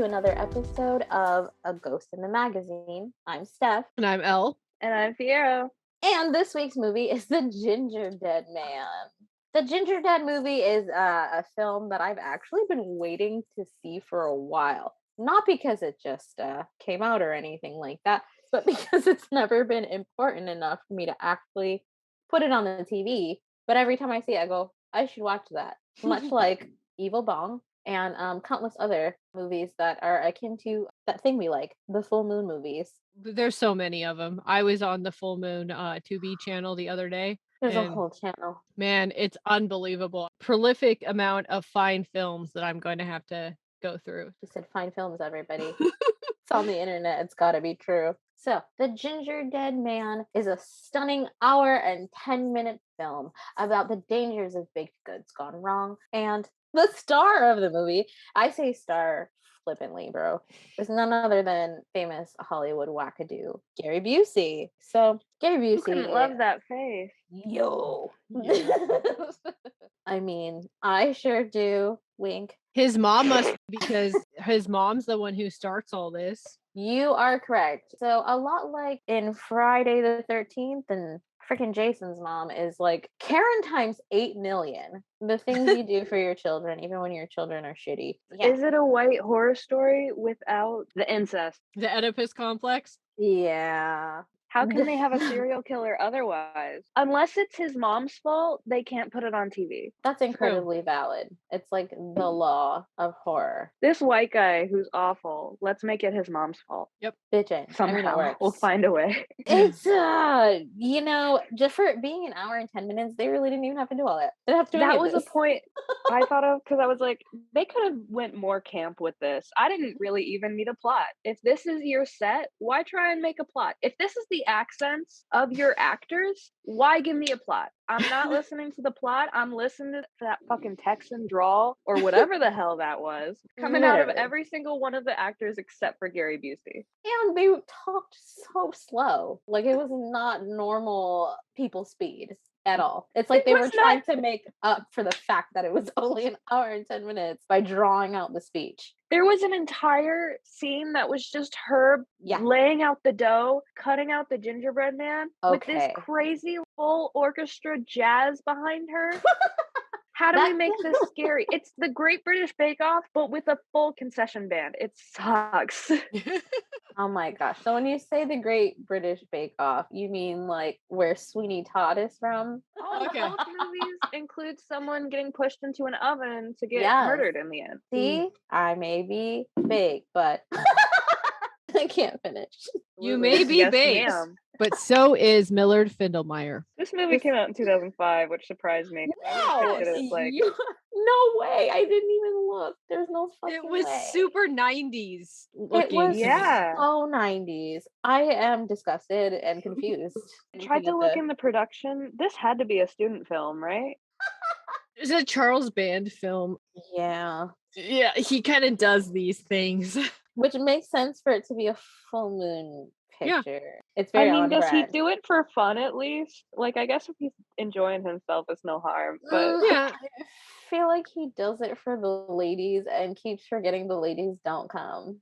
another episode of A Ghost in the Magazine. I'm Steph. And I'm Elle. And I'm Fiero. And this week's movie is The Gingerdead Man. The Gingerdead movie is a film that I've actually been waiting to see for a while. Not because it just came out or anything like that, but because it's never been important enough for me to actually put it on the TV. But every time I see it, I go, I should watch that. Much like Evil Bong and countless other movies that are akin to that thing we like, the full moon movies. There's so many of them. I was on the Full Moon Tubi channel the other day. There's a whole channel. Man, it's unbelievable. Prolific amount of fine films that I'm going to have to go through. She said fine films, everybody. It's on the internet. It's got to be true. So, The Gingerdead Man is a stunning hour and 10-minute film about the dangers of baked goods gone wrong. And the star of the movie, I say star flippantly, bro, is none other than famous Hollywood wackadoo, Gary Busey. So, Gary Busey. Who couldn't love that face? Yo. I mean, I sure do. Wink. His mom must, because his mom's the one who starts all this. You are correct. So a lot like in Friday the 13th, and freaking Jason's mom is like Karen times 8 million. The things you do for your children, even when your children are shitty. Yeah. Is it a white horror story without the incest? The Oedipus complex? Yeah. How can they have a serial killer otherwise? Unless it's his mom's fault, they can't put it on TV. That's incredibly valid. It's like the law of horror. This white guy who's awful, let's make it his mom's fault. Yep. Bitchin'. Somehow we'll find a way. It's just for it being an hour and 10 minutes, they really didn't even have to do all that. They didn't have to do That any of was this. a point I thought of, because I was like, they could have went more camp with this. I didn't really even need a plot. If this is your set, why try and make a plot? If this is the accents of your actors, why give me a plot? I'm not listening to the plot. I'm listening to that fucking Texan drawl or whatever the hell that was coming out of every single one of the actors except for Gary Busey. And they talked so slow. Like it was not normal people speed at all. It's like they were trying to make up for the fact that it was only an hour and 10 minutes by drawing out the speech. There was an entire scene that was just her laying out the dough, cutting out the gingerbread man with this crazy full orchestra jazz behind her. How do we make this scary? It's the Great British Bake Off, but with a full concession band. It sucks. Oh my gosh. So when you say the Great British Bake Off, you mean like where Sweeney Todd is from? All both movies include someone getting pushed into an oven to get murdered in the end. See, I may be big, but I can't finish. You may be baked, but so is Millard Findlemeyer. This movie came out in 2005, which surprised me. Wow. No way. I didn't even look. There's no fucking way. It was super 90s looking. It was so 90s. I am disgusted and confused. I tried to look in the production. This had to be a student film, right? It's a Charles Band film. Yeah. Yeah, he kind of does these things. Which makes sense for it to be a full moon picture. Yeah. It's very does he do it for fun at least? Like, I guess if he's enjoying himself, it's no harm. But yeah, I feel like he does it for the ladies and keeps forgetting the ladies don't come.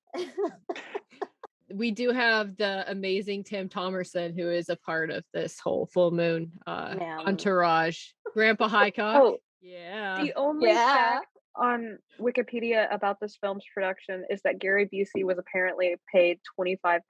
We do have the amazing Tim Thomerson, who is a part of this whole full moon entourage. Grandpa Highcock. Oh, yeah. The only fact on Wikipedia about this film's production is that Gary Busey was apparently paid $25,000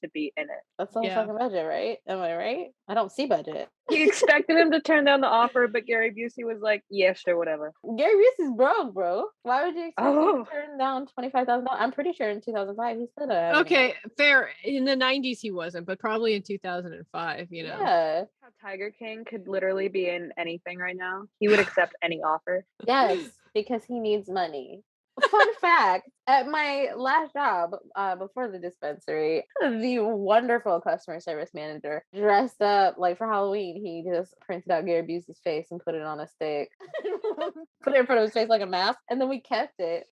to be in it. That's on fucking budget, right? Am I right? I don't see budget. He expected him to turn down the offer, but Gary Busey was like, yeah, sure, whatever. Gary Busey's broke, bro. Why would you expect him to turn down $25,000? I'm pretty sure in 2005 he said that. Okay, fair. In the 90s he wasn't, but probably in 2005, you know. Yeah. How Tiger King could literally be in anything right now. He would accept any offer. Yes, because he needs money. Fun fact, at my last job before the dispensary, the wonderful customer service manager dressed up like for Halloween. He just printed out Gary Busey's face and put it on a stick. Put it in front of his face like a mask, and then we kept it.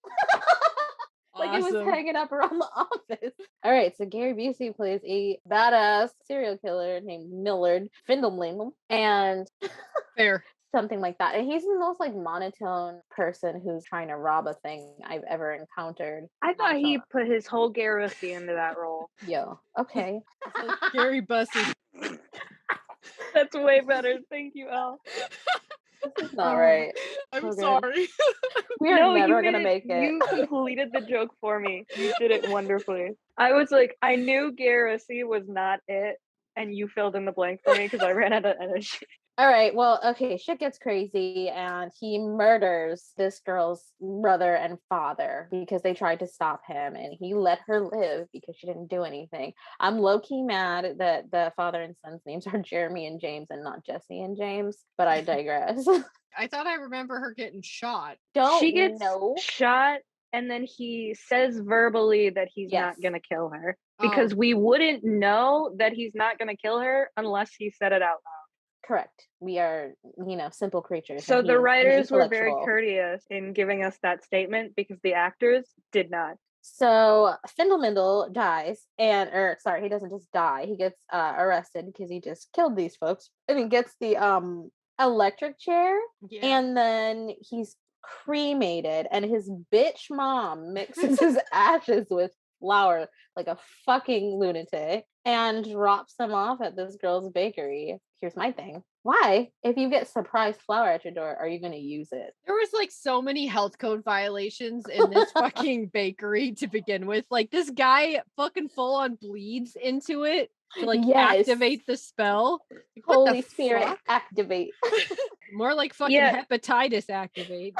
Like it was hanging up around the office. All right, so Gary Busey plays a badass serial killer named Millard Findlemeyer, and fair. Something like that. And he's the most like monotone person who's trying to rob a thing I've ever encountered. I thought he put his whole Garrissy into that role. Yo, okay. Gary Bussey. That's way better. Thank you, Elle. This is not right. I'm sorry. We are never gonna make it. You completed the joke for me. You did it wonderfully. I was like, I knew Garrissy was not it, and you filled in the blank for me because I ran out of energy. All right, well, okay, shit gets crazy and he murders this girl's brother and father because they tried to stop him and he let her live because she didn't do anything. I'm low-key mad that the father and son's names are Jeremy and James and not Jesse and James, but I digress. I thought I remember her getting shot. She gets shot and then he says verbally that he's not gonna kill her because we wouldn't know that he's not gonna kill her unless he said it out loud. Correct. We are, simple creatures. So the writers were very courteous in giving us that statement because the actors did not. So Findelmindel dies, he doesn't just die. He gets arrested because he just killed these folks, and he gets the electric chair, and then he's cremated, and his bitch mom mixes his ashes with flour like a fucking lunatic and drops them off at this girl's bakery. Here's my thing. Why, if you get surprise flour at your door, are you going to use it? There was like so many health code violations in this fucking bakery to begin with. Like this guy fucking full on bleeds into it to like activate the spell. Like, Holy Spirit, activate. More like fucking hepatitis activate.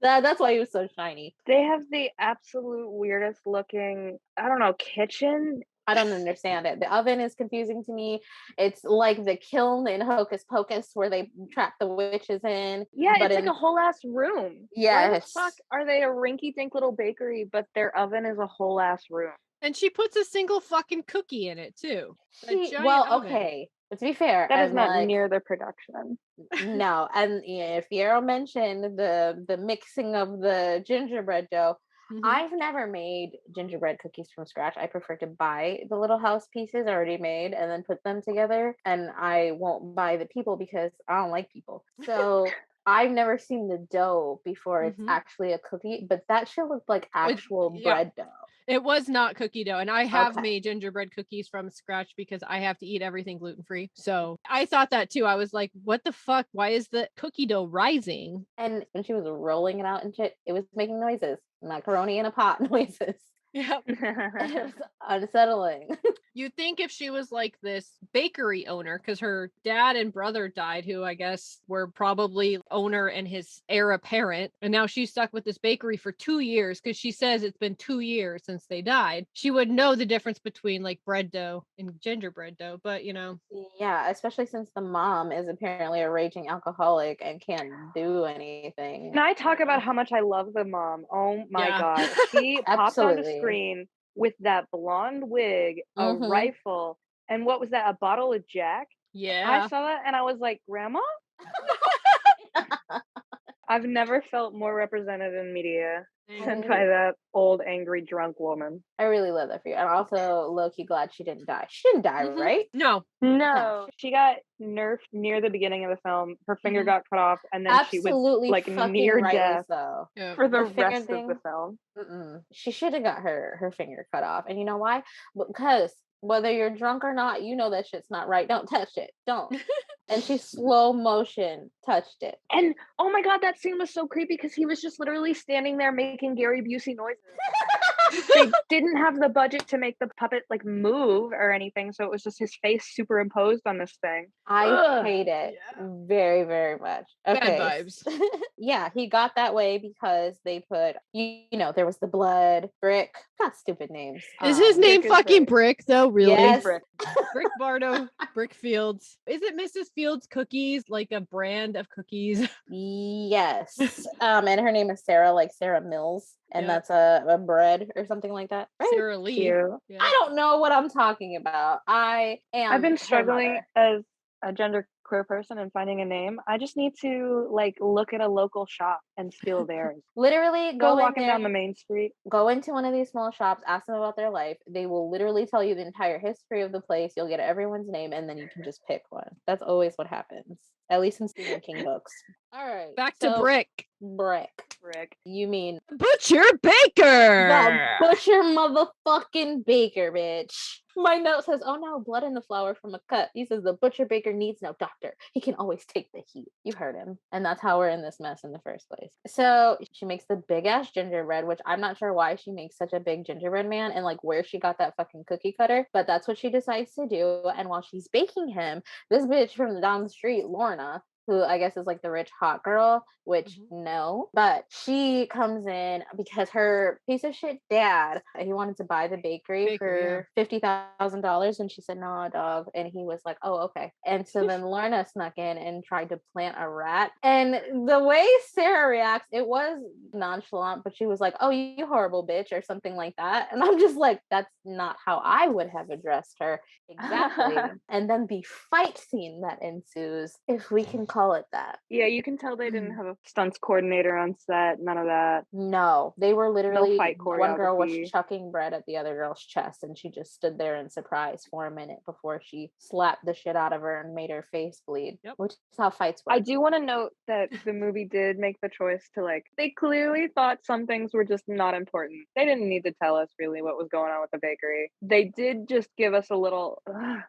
That's why he was so shiny. They have the absolute weirdest looking, I don't know, kitchen. I don't understand it. The oven is confusing to me. It's like the kiln in Hocus Pocus where they trap the witches in. Yeah, it's like a whole ass room. Yes. Why the fuck are they a rinky-dink little bakery, but their oven is a whole ass room? And she puts a single fucking cookie in it too. Okay. But to be fair, that is not near the production. No, and if Fiero mentioned the mixing of the gingerbread dough, I've never made gingerbread cookies from scratch. I prefer to buy the little house pieces already made and then put them together. And I won't buy the people because I don't like people. So I've never seen the dough before it's actually a cookie, but that shit looked like actual bread dough. It was not cookie dough. And I have made gingerbread cookies from scratch because I have to eat everything gluten-free. So I thought that too. I was like, what the fuck? Why is the cookie dough rising? And when she was rolling it out and shit, it was making noises. Macaroni in a pot noises. Yep. It was unsettling. You'd think if she was like this bakery owner, because her dad and brother died, who I guess were probably owner and his heir apparent, and now she's stuck with this bakery for 2 years because she says it's been 2 years since they died. She would know the difference between like bread dough and gingerbread dough, but Yeah, especially since the mom is apparently a raging alcoholic and can't do anything. Can I talk about how much I love the mom? Oh my God. She popped on the screen with that blonde wig, a rifle, and what was that? A bottle of Jack? Yeah. I saw that and I was like, Grandma? I've never felt more represented in media than by that old, angry, drunk woman. I really love that for you. And also, low-key glad she didn't die. She didn't die, right? No. She got nerfed near the beginning of the film. Her finger got cut off, and then she was like near death for the rest of the film. She should have got her finger cut off. And you know why? Because whether you're drunk or not, you know that shit's not right. Don't touch it. Don't. And she slow motion touched it. And oh my God, that scene was so creepy because he was just literally standing there making Gary Busey noises. They didn't have the budget to make the puppet like move or anything, so it was just his face superimposed on this thing. I hate it very, very much. Okay. Bad vibes. Yeah, he got that way because they put, there was the blood, Brick. Got stupid names. Is his name fucking Brick though? Really? Yes. Brick Bardo, Brick Fields. Is it Mrs. Fields Cookies, like a brand of cookies? Yes. And her name is Sarah, like Sarah Mills. And that's a bread or something like that. Right? Sarah Lee. Yeah. I don't know what I'm talking about. I've been struggling as a genderqueer person and finding a name. I just need to like look at a local shop and steal theirs. Literally Go go in walking there, down the main street. go into one of these small shops, ask them about their life. They will literally tell you the entire history of the place. You'll get everyone's name, and then you can just pick one. That's always what happens, at least in Stephen King books. All right, Back to Brick. Brick. Brick. You mean Butcher the Baker. butcher motherfucking baker, bitch. My note says, "Oh no, blood in the flour from a cut." He says the butcher baker needs no doctor. He can always take the heat. You heard him. And that's how we're in this mess in the first place. So she makes the big ass gingerbread, which I'm not sure why she makes such a big gingerbread man and like where she got that fucking cookie cutter, but that's what she decides to do. And while she's baking him, this bitch from down the street, Lorna, who I guess is like the rich hot girl, which no, but she comes in because her piece of shit dad, he wanted to buy the bakery for $50,000, and she said, "No, dog," and he was like, "Oh, okay." And so then Lorna snuck in and tried to plant a rat, and the way Sarah reacts, it was nonchalant, but she was like, "Oh, you horrible bitch," or something like that, and I'm just like, that's not how I would have addressed her exactly. And then the fight scene that ensues, if we can call it that. Yeah, you can tell they didn't have a stunts coordinator on set. None of that. No, they were literally, fight one girl was choreography. chucking bread at the other girl's chest, and she just stood there in surprise for a minute before she slapped the shit out of her and made her face bleed. Yep. Which is how fights work. I do want to note that the movie did make the choice to like, they clearly thought some things were just not important. They didn't need to tell us really what was going on with the bakery. They did just give us a little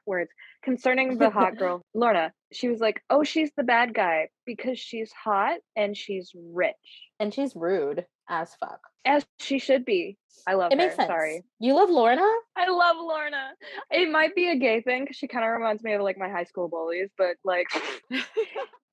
words concerning the hot girl, Lorna. She was like, "Oh, she's the bad guy because she's hot and she's rich." And she's rude as fuck. As she should be. I love It her. makes sense. Sorry. You love Lorna? I love Lorna. It might be a gay thing because she kind of reminds me of like my high school bullies, but like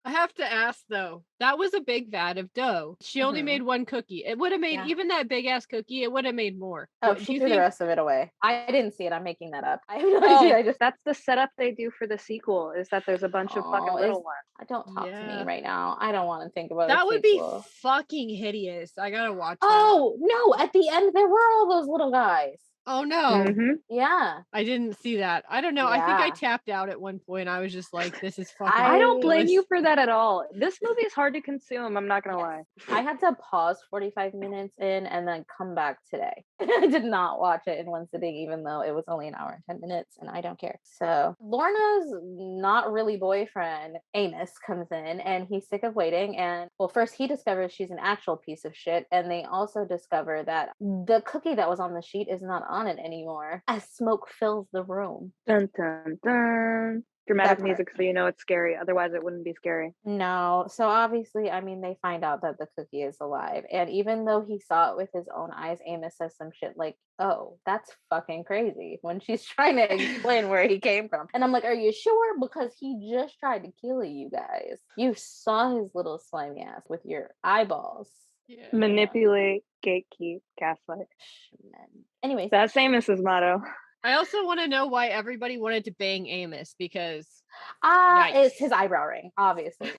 I have to ask though, that was a big vat of dough. She only made one cookie. It would have made even that big ass cookie, it would have made more. Oh, Do she you threw the think rest of it away. I didn't see it. I'm making that up. I have no idea. that's the setup they do for the sequel is that there's a bunch of fucking little ones. Don't talk to me right now. I don't want to think about that. A Would be sequel. fucking hideous. I gotta watch that. Oh no! At the end, there were all those little guys. Oh no. Yeah. I didn't see that. I don't know. I think I tapped out at one point. I was just like, this is fucking I don't blame you for that at all. This movie is hard to consume, I'm not gonna lie. I had to pause 45 minutes in and then come back today. I did not watch it in one sitting, even though it was only an hour and 10 minutes, and I don't care. So Lorna's not really boyfriend, Amos, comes in and he's sick of waiting. And well, first he discovers she's an actual piece of shit, and they also discover that the cookie that was on the sheet is not on it anymore as smoke fills the room. Dun dun dun. Dramatic music so you know it's scary, otherwise it wouldn't be scary. No, so obviously, I mean, they find out that the cookie is alive, and even though he saw it with his own eyes, Amos says some shit like, "Oh, that's fucking crazy," when she's trying to explain where he came from. And I'm like, are you sure? Because he just tried to kill you guys. You saw his little slimy ass with your eyeballs. Yeah. Manipulate, gatekeep, gaslight. Anyways, that's Amos's motto. I also want to know why everybody wanted to bang Amos, because it's his eyebrow ring, obviously.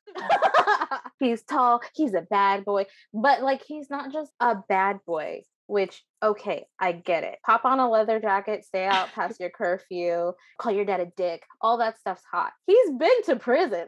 He's tall, he's a bad boy, but like he's not just a bad boy, which okay, I get it. Pop on a leather jacket, stay out past your curfew, call your dad a dick, all that stuff's hot. He's been to prison.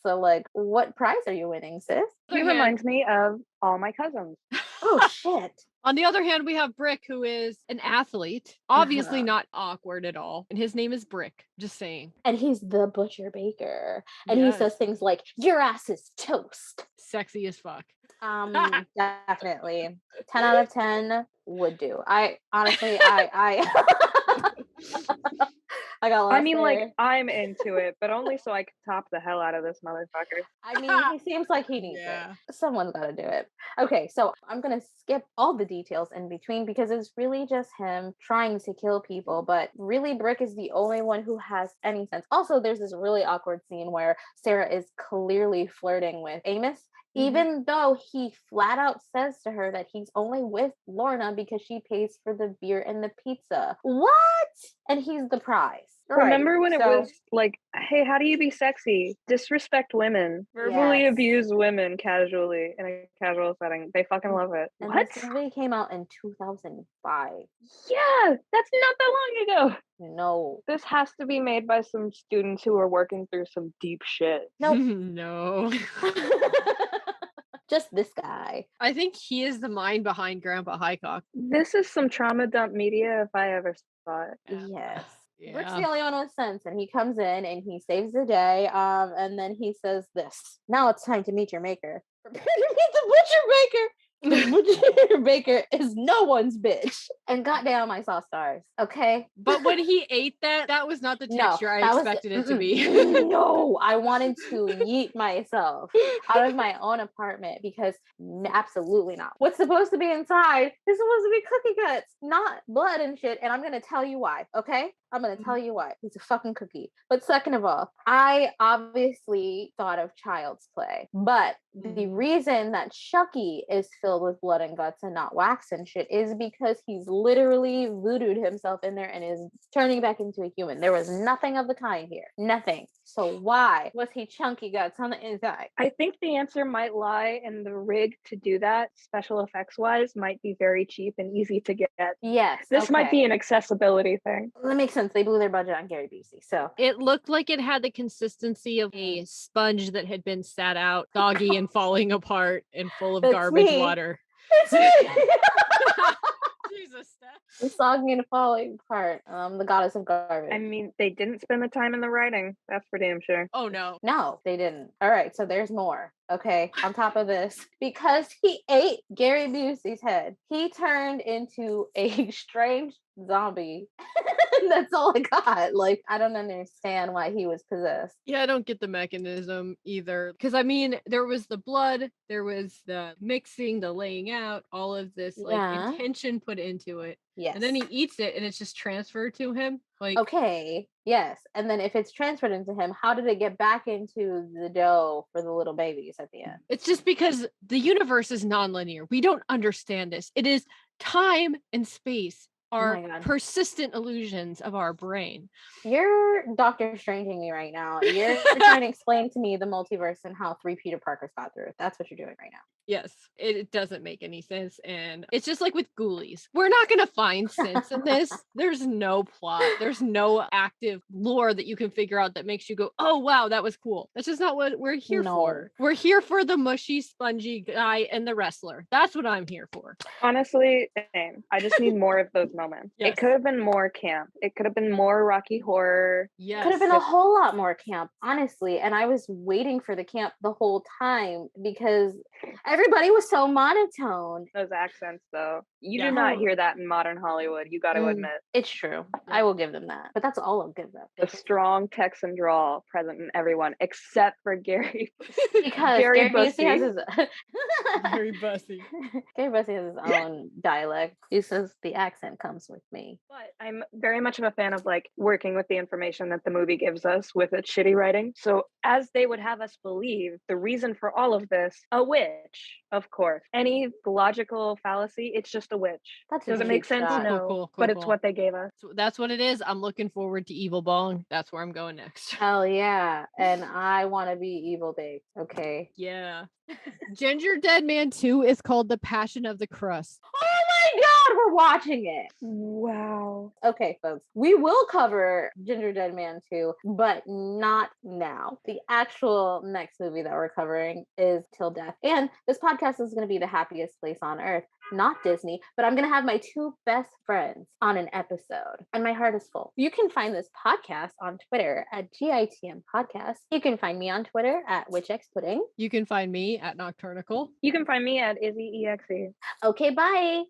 So like, what prize are you winning, sis? He reminds me of all my cousins. Oh shit. On the other hand, we have Brick, who is an athlete, obviously not awkward at all. And his name is Brick, just saying. And he's the butcher baker. And he says things like, "Your ass is toast." Sexy as fuck. Definitely. 10 out of 10 would do. I honestly, I got lost. I mean, like, I'm into it, but only so I can top the hell out of this motherfucker. I mean, he seems like he needs it. Someone's got to do it. Okay, so I'm going to skip all the details in between because it's really just him trying to kill people, but really Brick is the only one who has any sense. Also, there's this really awkward scene where Sarah is clearly flirting with Amos, even though he flat out says to her that he's only with Lorna because she pays for the beer and the pizza. What? And he's the prize. Remember when it was like, hey, how do you be sexy? Disrespect women. Verbally abuse women casually in a casual setting. They fucking love it. And what? This movie came out in 2005. Yeah, that's not that long ago. No. This has to be made by some students who are working through some deep shit. Nope. No. Just this guy. I think he is the mind behind Grandpa Highcock. This is some trauma dump media if I ever saw it. Yes. Rick's Yeah. the only one with sense, and he comes in and he saves the day. And then he says this. Now it's time to meet your maker. Prepare to meet the butcher baker. The butcher baker is no one's bitch. And goddamn, I saw stars. Okay. But when he ate that was not the No, texture I that was- expected it to be. No, I wanted to yeet myself out of my own apartment because absolutely not. What's supposed to be inside is supposed to be cookie cuts, not blood and shit. And I'm going to tell you why. Okay. I'm going to tell you why. It's a fucking cookie. But second of all, I obviously thought of Child's Play, but the reason that Chucky is filled with blood and guts and not wax and shit is because he's literally voodooed himself in there and is turning back into a human. There was nothing of the kind here. Nothing. So why was he chunky guts on the inside? I think the answer might lie in the rig to do that, special effects wise, might be very cheap and easy to get. Yes. This might okay. be an accessibility thing. That makes sense. They blew their budget on Gary Busey. So It looked like it had the consistency of a sponge that had been sat out, soggy and falling apart and full of That's garbage me. water. it's me. Jesus, Steph. The soggy and falling apart. The goddess of garbage. I mean, they didn't spend the time in the writing. That's for damn sure. Oh no. No, they didn't. All right, so there's more. Okay, on top of this, because he ate Gary Busey's head, he turned into a strange zombie. That's all I got. Like, I don't understand why he was possessed. Yeah, I don't get the mechanism either. Because I mean, there was the blood, there was the mixing, the laying out, all of this like Yeah. intention put into it. Yes. And then he eats it and it's just transferred to him. Like, Okay, yes. And then if it's transferred into him, how did it get back into the dough for the little babies at the end? it's just because the universe is nonlinear. We don't understand this. It is time and space are my God. persistent illusions of our brain. You're Doctor Stranging me right now. You're trying to explain to me the multiverse and how 3 Peter Parkers got through it. That's what you're doing right now. Yes, it doesn't make any sense. And it's just like with Ghoulies. We're not going to find sense in this. There's no plot. There's no active lore that you can figure out that makes you go, oh, wow, that was cool. That's just not what we're here for. We're here for the mushy, spongy guy and the wrestler. That's what I'm here for. Honestly, same. I just need more of those moments. Yes. It could have been more camp. It could have been more Rocky Horror. Yes. Could have been a whole lot more camp, honestly. And I was waiting for the camp the whole time because everybody was so monotone. Those accents, though. You Yeah. do not hear that in modern Hollywood. You got to Mm. admit. It's true. I will give them that. But that's all I'll give them. The strong Texan drawl present in everyone except for Gary. Because Gary Busey has his Very Bussey. Gary Busey has his own dialect. He says the accent comes with me. But I'm very much of a fan of like working with the information that the movie gives us with its shitty writing. So as they would have us believe, the reason for all of this, a witch, of course. Any logical fallacy, it's just a witch. That's a Does it cheap make sense? shot. No. Cool, But it's cool. what they gave us. So that's what it is. I'm looking forward to Evil Bong. That's where I'm going next. Hell yeah. And I want to be evil baked. Okay. Yeah. Gingerdead Man 2 is called The Passion of the Crust. Oh my god, we're watching it. Wow. Okay, folks, we will cover Gingerdead Man 2, but not now. The actual next movie that we're covering is Till Death. And this podcast is going to be the happiest place on earth. Not Disney, but I'm going to have my 2 best friends on an episode, and my heart is full. You can find this podcast on Twitter at GITM Podcast. You can find me on Twitter at WitchXPudding. You can find me at Nocturnical. You can find me at IzzyEXE. Okay, bye.